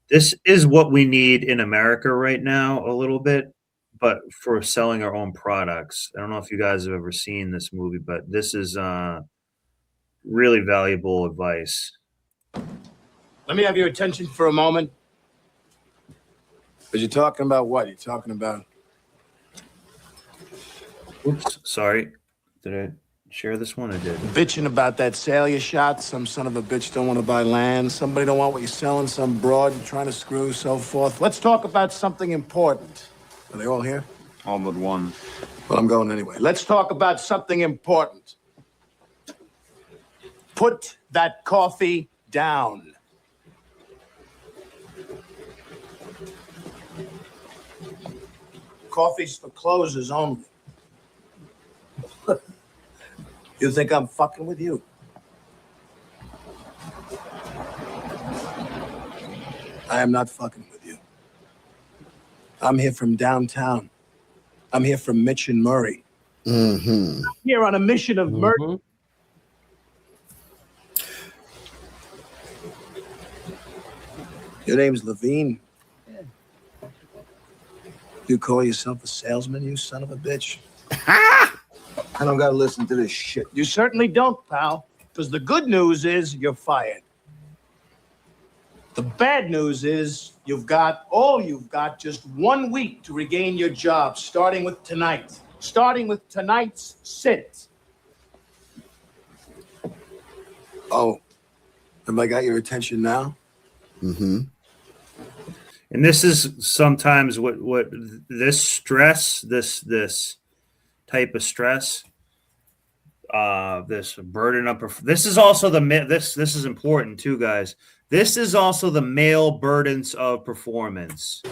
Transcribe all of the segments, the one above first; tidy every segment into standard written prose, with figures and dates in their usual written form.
This is what we need in America right now a little bit, but for selling our own products. I don't know if you guys have ever seen this movie, but this is, really valuable advice. Let me have your attention for a moment. But you're talking about what? You're talking about... Oops, sorry. Did I share this one? I did. Bitching about that sale you shot. Some son of a bitch don't want to buy land. Somebody don't want what you're selling. Some broad you're trying to screw, so forth. Let's talk about something important. Are they all here? All but one. Well, I'm going anyway. Let's talk about something important. Put that coffee down. Coffee's for closers only. You think I'm fucking with you? I am not fucking with you. I'm here from downtown. I'm here from Mitch and Murray. I'm here on a mission of murder. Your name's Levine. You call yourself a salesman, you son of a bitch? I don't gotta listen to this shit. You certainly don't, pal. Because the good news is you're fired. The bad news is you've got just 1 week to regain your job, starting with tonight. Starting with tonight's sit. Oh, have I got your attention now? Mm-hmm. And this is sometimes what this stress, this type of stress, this burden of this is also this is important too, guys. This is also the male burdens of performance.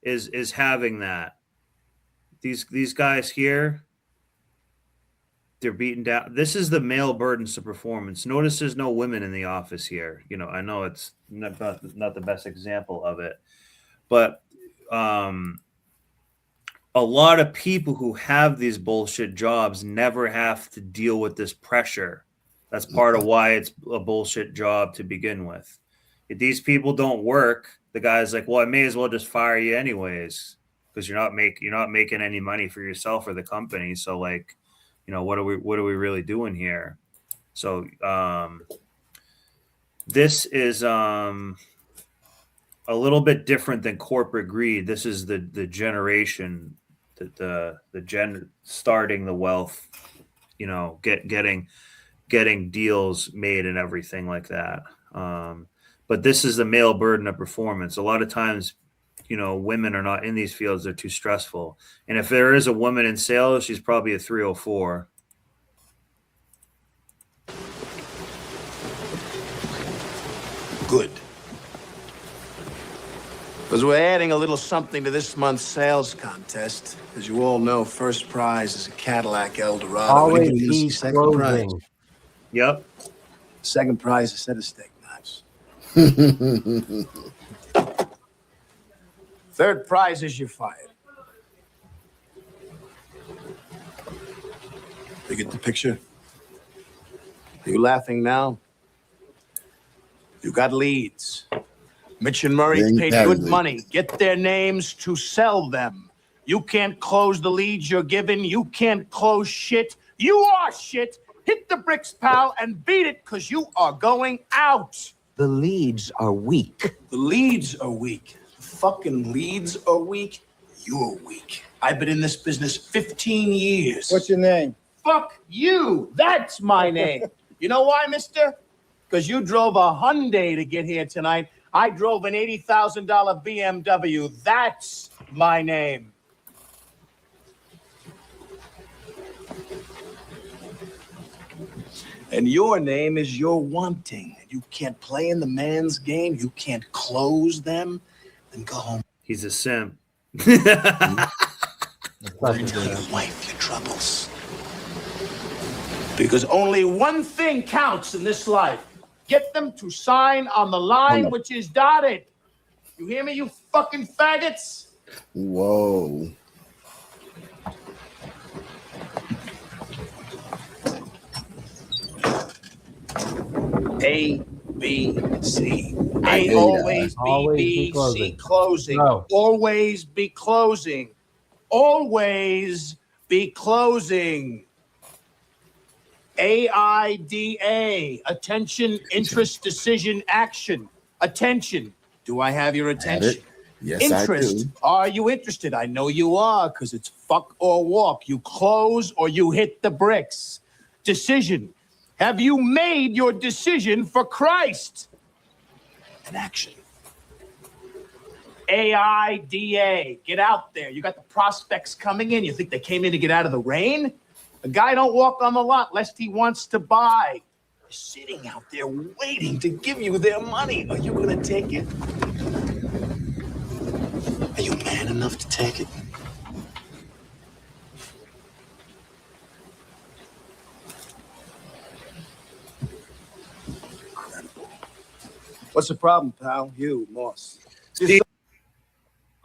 Is having that. These guys here, they're beaten down. This is the male burdens of performance. Notice there's no women in the office here. You know, I know it's not the best example of it, but a lot of people who have these bullshit jobs never have to deal with this pressure. That's part of why it's a bullshit job to begin with. If these people don't work, the guy's like, well, I may as well just fire you anyways, because you're not making any money for yourself or the company. So like, you know, what are we really doing here? So this is a little bit different than corporate greed. This is the generation, the gen starting the wealth, you know, getting deals made and everything like that. But this is the male burden of performance. A lot of times, you know, women are not in these fields. They're too stressful. And if there is a woman in sales, she's probably a 304. Good. Because we're adding a little something to this month's sales contest. As you all know, first prize is a Cadillac Eldorado. Always Anybody be else second prize? closing. Yep. Second prize is a set of steak knives. Third prize is you're fired. You get the picture? Are you laughing now? You got leads. Mitch and Murray paid good money. Get their names to sell them. You can't close the leads you're given. You can't close shit. You are shit. Hit the bricks, pal, and beat it, because you are going out. The leads are weak. The leads are weak. The fucking leads are weak. You're weak. I've been in this business 15 years. What's your name? Fuck you. That's my name. You know why, mister? Because you drove a Hyundai to get here tonight. I drove an $80,000 BMW. That's my name. And your name is your wanting. You can't play in the man's game. You can't close them. Then go home. He's a simp. Tell your wife your troubles. Because only one thing counts in this life. Get them to sign on the line which is dotted. You hear me, you fucking faggots? Whoa. B, C. I A, knew always that. B, Always B, be C, closing. closing. No. Always be closing. Always be closing. AIDA, attention, interest, decision, action. Attention. Do I have your Had attention? it. Yes, Interest. I do. Are you interested? I know you are, because it's fuck or walk. You close or you hit the bricks. Decision. Have you made your decision for Christ? An action. AIDA. Get out there. You got the prospects coming in. You think they came in to get out of the rain? A guy don't walk on the lot lest he wants to buy. They're sitting out there waiting to give you their money. Are you going to take it? Are you man enough to take it? Incredible. What's the problem, pal? You, Moss. See,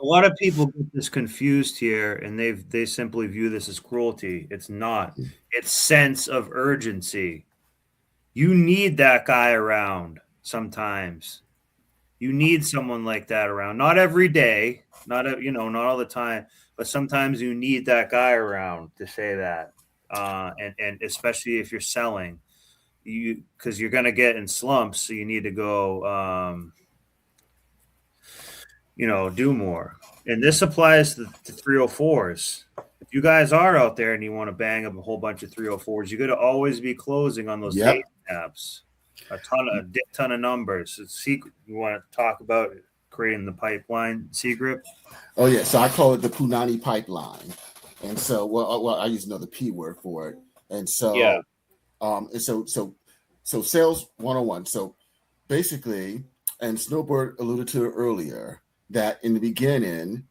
a lot of people get this confused here, and they simply view this as cruelty. It's not. It's sense of urgency. You need that guy around sometimes. You need someone like that around. Not every day, not all the time, but sometimes you need that guy around to say that. And especially if you're selling, because you're gonna get in slumps, so you need to go. Do more. And this applies to 304s. If you guys are out there and you want to bang up a whole bunch of 304s, you got to always be closing on those Yep. date tabs. A ton of numbers. It's secret. You want to talk about creating the pipeline secret? Oh yeah, so I call it the Punani pipeline, and so well I use another P word for it, and so Yeah. and so sales 101. So basically, and Snowbird alluded to it earlier, that in the beginning,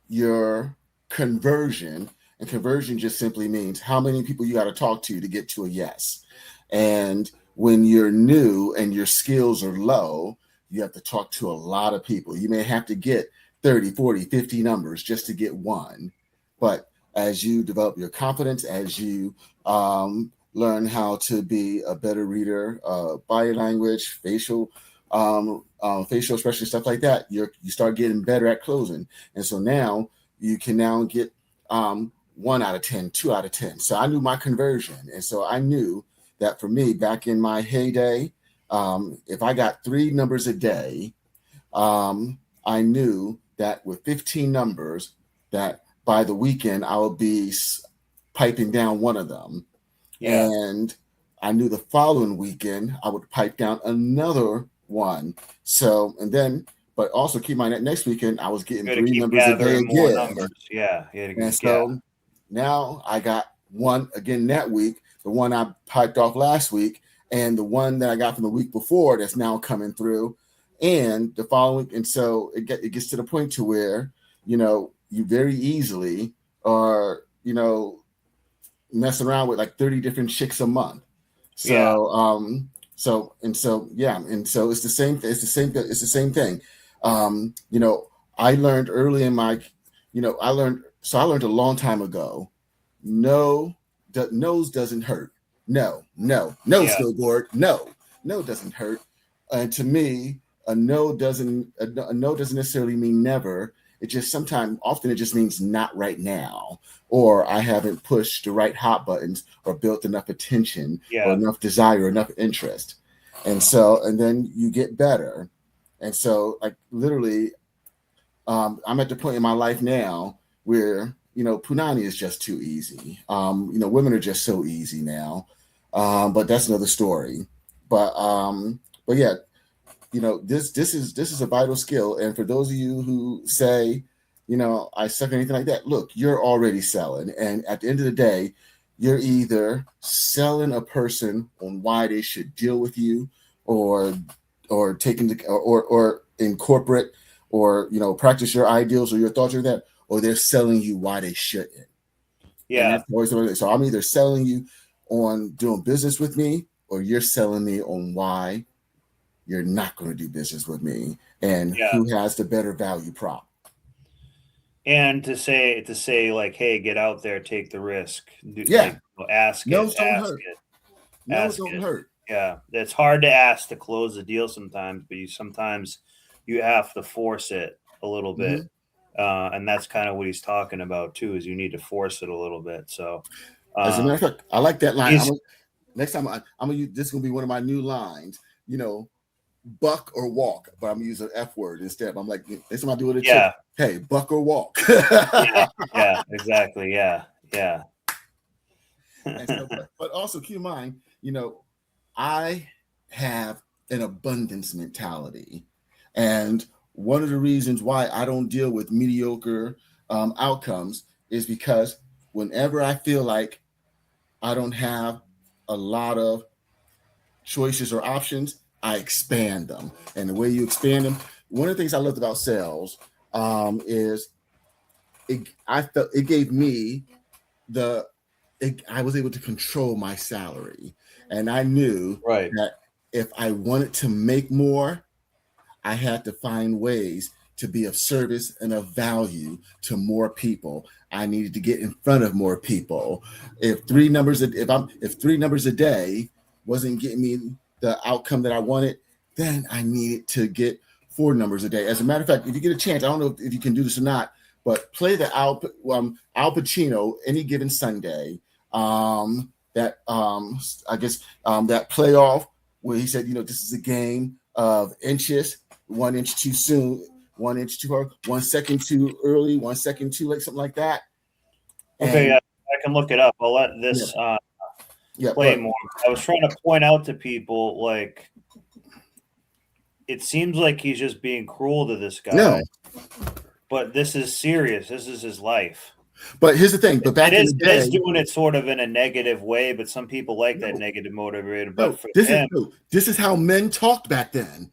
your conversion, and conversion just simply means how many people you got to talk to get to a yes. And when you're new and your skills are low, you have to talk to a lot of people. You may have to get 30, 40, 50 numbers just to get one. But as you develop your confidence, as you learn how to be a better reader, body language, facial expression, stuff like that, you start getting better at closing. And so now you can now get 1 out of 10, 2 out of 10. So I knew my conversion. And so I knew that for me, back in my heyday, if I got 3 numbers a day, I knew that with 15 numbers, that by the weekend, I would be piping down one of them. Yeah. And I knew the following weekend, I would pipe down another one. So, but also keep in mind that next weekend, I was getting 3 numbers a day more again. numbers. Yeah. And so now I got one again that week, the one I piped off last week, and the one that I got from the week before that's now coming through, and the following. And so it gets to the point to where, you very easily are, messing around with like 30 different chicks a month. So, and so it's the same. It's the same thing. I learned early in my, I learned a long time ago. No's doesn't hurt. No, Snowboard. No doesn't hurt. And to me, a no doesn't necessarily mean never. It just often it just means not right now, or I haven't pushed the right hot buttons or built enough attention or enough desire, enough interest. And then you get better. And so like literally, I'm at the point in my life now where, Punani is just too easy. Women are just so easy now. But that's another story. But yeah, this is a vital skill. And for those of you who say, I suck or anything like that, look, you're already selling. And at the end of the day, you're either selling a person on why they should deal with you or incorporate or, practice your ideals or your thoughts or that, or they're selling you why they shouldn't. Yeah. And that's always, so I'm either selling you on doing business with me, or you're selling me on why you're not going to do business with me, and who has the better value prop. And to say like, hey, get out there, take the risk. Yeah. Ask No's it. don't Ask hurt. it. No's don't hurt. Yeah, it's hard to ask to close the deal sometimes, but sometimes you have to force it a little Hmm. bit, and that's kind of what he's talking about too. Is you need to force it a little bit. So As a matter of um, fact, I like that line. he's Next time I'm gonna use this. Is gonna be one of my new lines. You know, buck or walk, but I'm gonna use an F word instead. I'm like, next time I do it at church, yeah, hey, buck or walk. yeah, yeah, exactly, yeah, yeah, And so, but also keep in mind, I have an abundance mentality, and one of the reasons why I don't deal with mediocre outcomes is because whenever I feel like I don't have a lot of choices or options, I expand them. And the way you expand them, one of the things I loved about sales is I felt it gave me the I was able to control my salary, and I knew right, that if I wanted to make more, I had to find ways to be of service and of value to more people. I needed to get in front of more people. If 3 numbers a day wasn't getting me the outcome that I wanted, then I needed to get 4 numbers a day. As a matter of fact, if you get a chance, I don't know if you can do this or not, but play the Al Pacino Any Given Sunday. That I guess that playoff where he said, this is a game of inches, 1 inch too soon, 1 inch too hard, 1 second too early, 1 second too late, something like that. okay, And yeah, I can look it up. I'll let yeah, this yeah, play but more. I was trying to point out to people like it seems like he's just being cruel to this guy, no. but this is serious. This is his life. But here's the thing. But It back in is the it is day, doing it sort of in a negative way, but some people like that no, negative motivated. But no, for this is him, no, this is how men talked back then.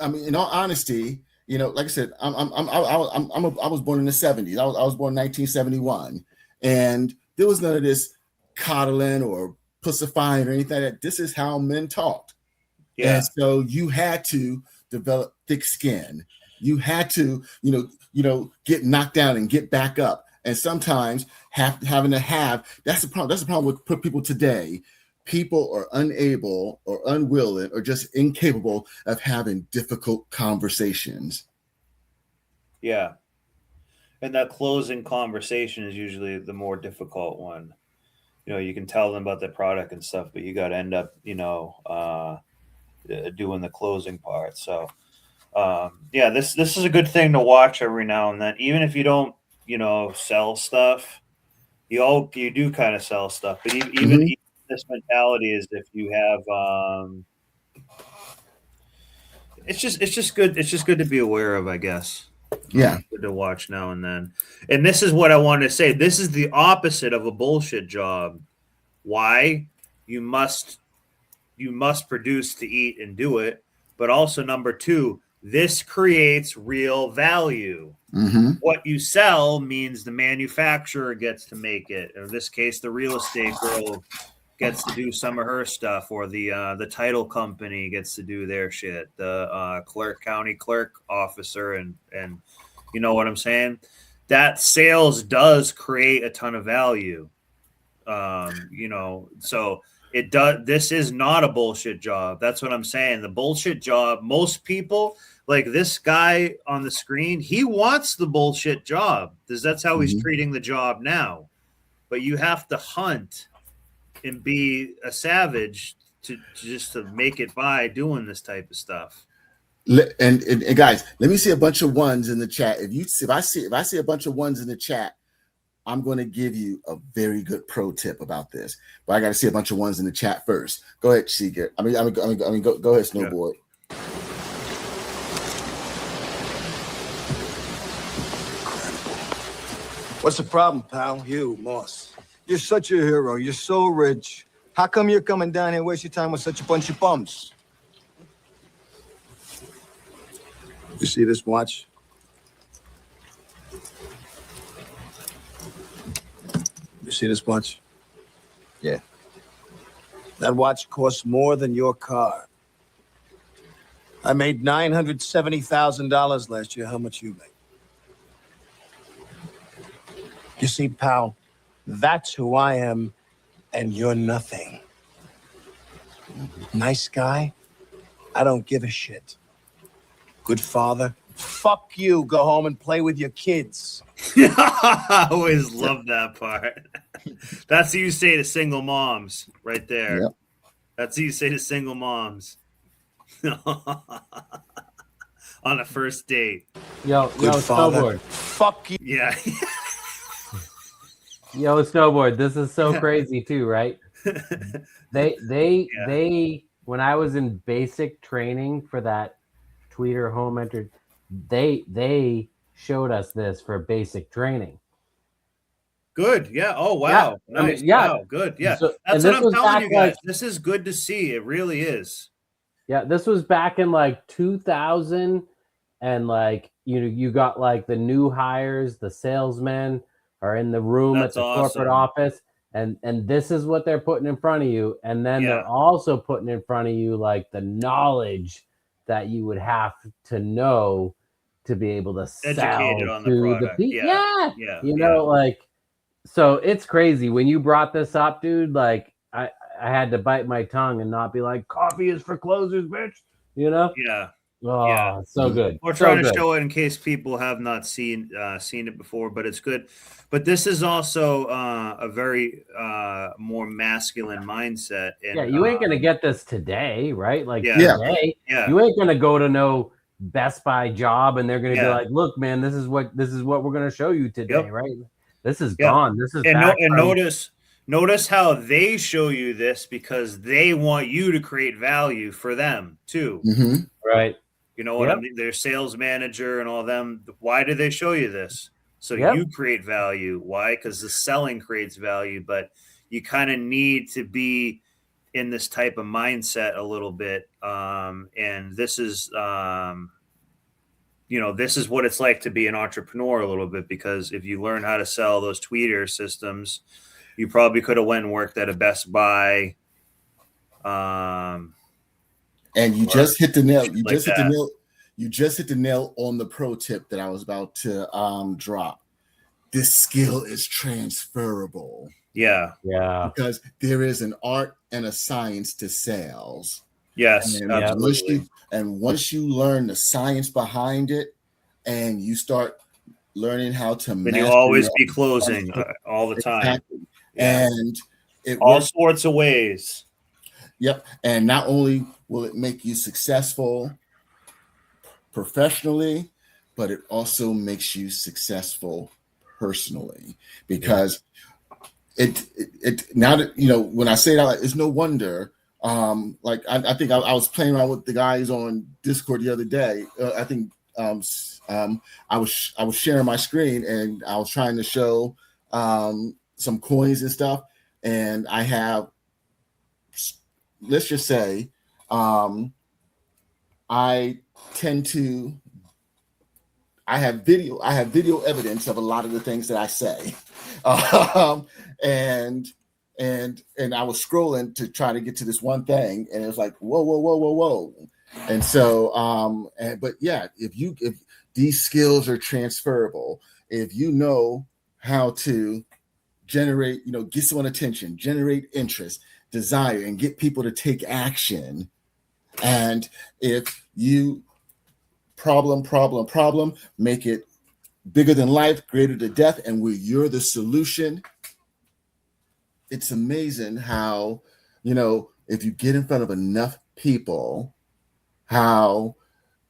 I mean, in all honesty, like I said, I was born in the '70s. I was born in 1971, and there was none of this coddling or pussifying or anything like that. This is how men talked. And yeah, so you had to develop thick skin. You had to, get knocked down and get back up. And sometimes having to have that's the problem. That's the problem with people today. People are unable or unwilling or just incapable of having difficult conversations. yeah. And that closing conversation is usually the more difficult one. You can tell them about the product and stuff, but you got to end up, doing the closing part. So, yeah, this is a good thing to watch every now and then, even if you don't, sell stuff. You do kind of sell stuff, but Mm-hmm. even this mentality is if you have, it's just good. It's just good to be aware of, I guess. Yeah. Good to watch now and then. And this is what I wanted to say. This is the opposite of a bullshit job. Why? You must you must produce to eat and do it. But also number two, this creates real value. Mm-hmm. What you sell means the manufacturer gets to make it. In this case, the real estate girl gets to do some of her stuff, or the title company gets to do their shit. The county clerk officer, and you know what I'm saying. That sales does create a ton of value. So it does. This is not a bullshit job. That's what I'm saying. The bullshit job. Most people like this guy on the screen. He wants the bullshit job because that's how he's Mm-hmm. treating the job now. But you have to hunt and be a savage to just to make it by doing this type of stuff. And guys, let me see a bunch of ones in the chat. If I see a bunch of ones in the chat, I'm going to give you a very good pro tip about this, but I got to see a bunch of ones in the chat first. Go ahead, Seeger. Go ahead, Yeah. Snowboard. What's the problem, pal? You, Moss. You're such a hero. You're so rich. How come you're coming down here and waste your time with such a bunch of bums? You see this watch? You see this watch? Yeah. That watch costs more than your car. I made $970,000 last year. How much you make? You see, pal, that's who I am, and you're nothing. Nice guy? I don't give a shit. Good father? Fuck you. Go home and play with your kids. I always love that part. That's what you say to single moms right there. Yep. That's what you say to single moms on a first date. Yo, Good father. snowboard. Fuck you. Yeah. Yo, snowboard. This is so crazy too, right? They when I was in basic training for that tweeter home enter, they showed us this for basic training. Good. Yeah. Oh, wow. Yeah. I mean, Nice. yeah. Wow. Good. Yeah. So- That's and what this I'm was telling back, you guys. like- This is good to see. It really is. Yeah, this was back in like 2000, and like you got like the new hires, the salesmen are in the room That's at the corporate awesome. office, and this is what they're putting in front of you, and then Yeah. they're also putting in front of you like the knowledge that you would have to know to be able to sell Educated on the to the product. people. Yeah. Yeah, Yeah. like, so it's crazy when you brought this up, dude. Like, I had to bite my tongue and not be like, coffee is for closers, bitch. Yeah. Oh, Yeah. so good. We're So trying to good. show it in case people have not seen it before, but it's good. But this is also a very more masculine mindset. And, Yeah, you ain't gonna get this today, right? Like Yeah. today, Yeah. you ain't gonna go to no Best Buy job and they're gonna be Yeah. like, "Look, man, this is what we're gonna show you today, Yep. right?" This is Yeah. gone. This is And back from- notice how they show you this because they want you to create value for them too. Mm-hmm. right. You know what Yep. I mean? Their sales manager and all them. Why do they show you this? So Yep. you create value. Why? Because the selling creates value, but you kind of need to be in this type of mindset a little bit. And this is, this is what it's like to be an entrepreneur a little bit, because if you learn how to sell those tweeter systems, you probably could have went and worked at a Best Buy. And you just hit the nail. You like just hit that. the nail. You just hit the nail on the pro tip that I was about to drop. This skill is transferable Yeah. Yeah. because there is an art and a science to sales. Yes. And Absolutely. once you learn the science behind it, and you start learning how to Then you master always your- be closing all the time. Exactly. Yeah. And it All works. sorts of ways. Yep. And not only will it make you successful professionally, but it also makes you successful personally, because it now that when I say that, it's no wonder. Like I think I was playing around with the guys on Discord the other day. I think I was sharing my screen and I was trying to show some coins and stuff, and I have, let's just say, I have video evidence of a lot of the things that I say. And I was scrolling to try to get to this one thing, and it was like, whoa. And so, but yeah, if these skills are transferable, if you know how to generate, get someone attention, generate interest, desire, and get people to take action. And if you problem, make it bigger than life, greater to death, and where you're the solution, it's amazing how, if you get in front of enough people, how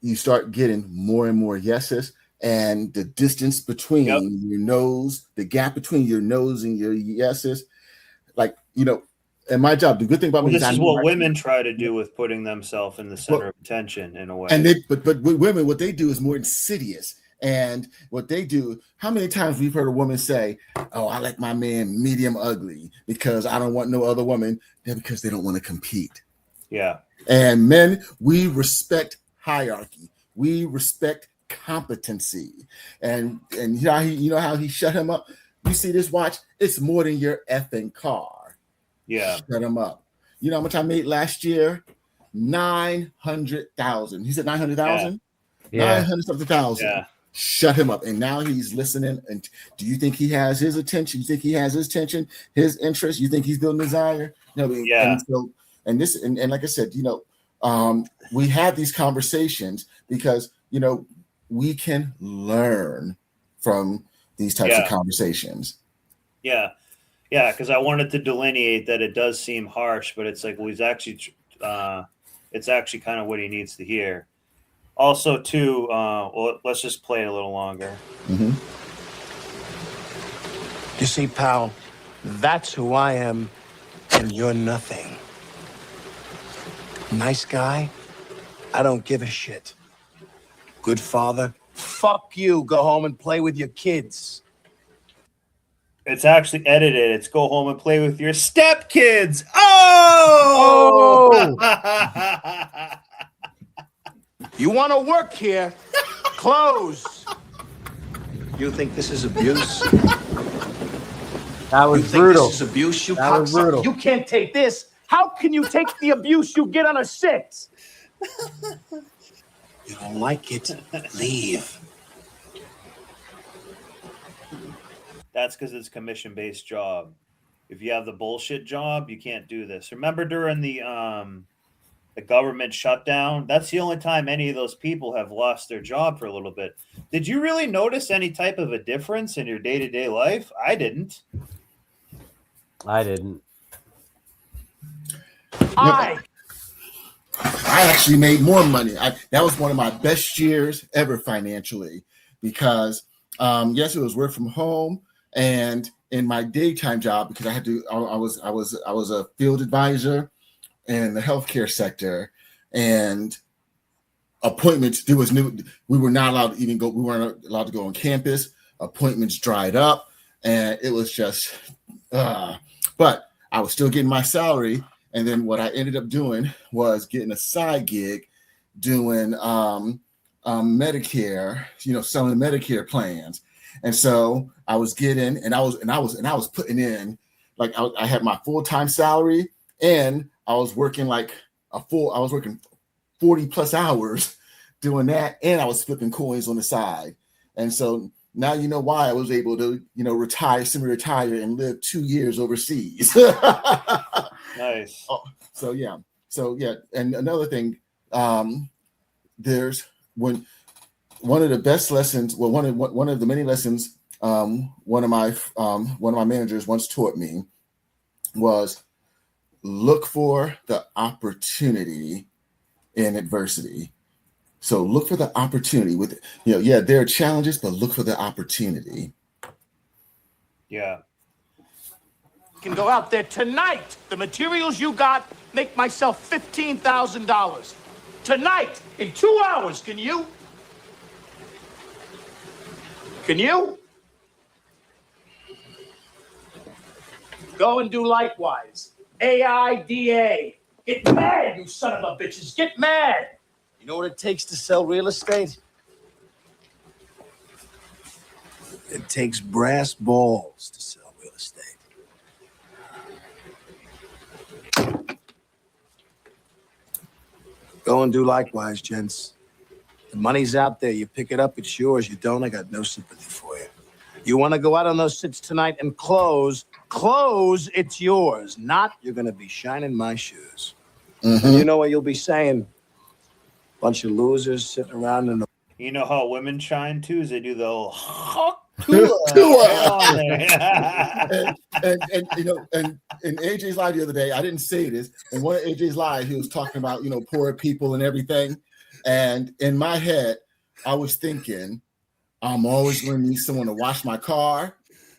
you start getting more and more yeses, and the distance between your nose, the gap between your nose and your yeses, like, and my job, the good thing about me This is is what women try to do with putting themselves in the center of attention in a way. And but with women, what they do is more insidious. And what they do, how many times we've heard a woman say, "Oh, I like my man medium ugly because I don't want no other woman." They're because they don't want to compete. Yeah. And men, we respect hierarchy. We respect competency. And you know how he shut him up? You see this watch? It's more than your effing car. Yeah. Shut him up. You know how much I made last year? 900,000. He said 900,000? Yeah. 900 something thousand. Yeah. Shut him up. And now he's listening. And do you think he has his attention? You think he has his attention, his interest? You think he's building desire? No. Yeah. and this, and like I said, we have these conversations because, we can learn from these types of conversations. Yeah. Yeah. Cause I wanted to delineate that it does seem harsh, but it's like, well, it's actually kind of what he needs to hear. Also too, well, let's just play it a little longer. Mm-hmm. You see, pal, that's who I am, and you're nothing. Nice guy, I don't give a shit. Good father, fuck you. Go home and play with your kids. It's actually edited. It's go home and play with your stepkids. Oh! You want to work here? Close. You think this is abuse? That was You think brutal. this is abuse? You That was brutal. You can't take this. How can you take the abuse you get on a 6? You don't like it? Leave. That's because it's commission-based job. If you have the bullshit job, you can't do this. Remember during the government shutdown? That's the only time any of those people have lost their job for a little bit. Did you really notice any type of a difference in your day-to-day life? I didn't. I didn't. I actually made more money. That was one of my best years ever financially because, yes, it was work from home, and in my daytime job because I was a field advisor in the healthcare sector, and appointments. We were not allowed to even go. We weren't allowed to go on campus. Appointments dried up, and it was just. But I was still getting my salary. And then what I ended up doing was getting a side gig doing Medicare, selling Medicare plans. And so I was getting, and I was putting in, like I had my full-time salary, and I was working I was working 40 plus hours doing that, and I was flipping coins on the side. And so now you know why I was able to, semi-retire and live 2 years overseas. Nice. So yeah. And another thing, there's one of the best lessons. Well, one of the many lessons one of my managers once taught me was look for the opportunity in adversity. So look for the opportunity with, there are challenges, but look for the opportunity. Yeah. Can go out there tonight. The materials you got make myself $15,000. Tonight, in 2 hours, can you? Can you? Go and do likewise. AIDA. Get mad, you son of a bitches. Get mad. You know what it takes to sell real estate? It takes brass balls to sell real estate. Go and do likewise, gents. The money's out there. You pick it up, it's yours. You don't, I got no sympathy for you. You want to go out on those sits tonight and close, it's yours. Not, you're going to be shining my shoes. Mm-hmm. And you know what you'll be saying? Bunch of losers sitting around in the... You know how women shine too? Is they do the whole and in AJ's live the other day, I didn't say this. In one of AJ's live, he was talking about poor people and everything. And in my head, I was thinking, I'm always going to need someone to wash my car,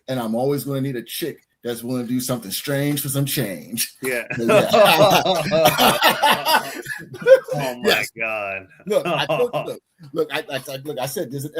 and I'm always going to need a chick that's willing to do something strange for some change. Yeah. Yeah. Oh my God. Look, I said, there's an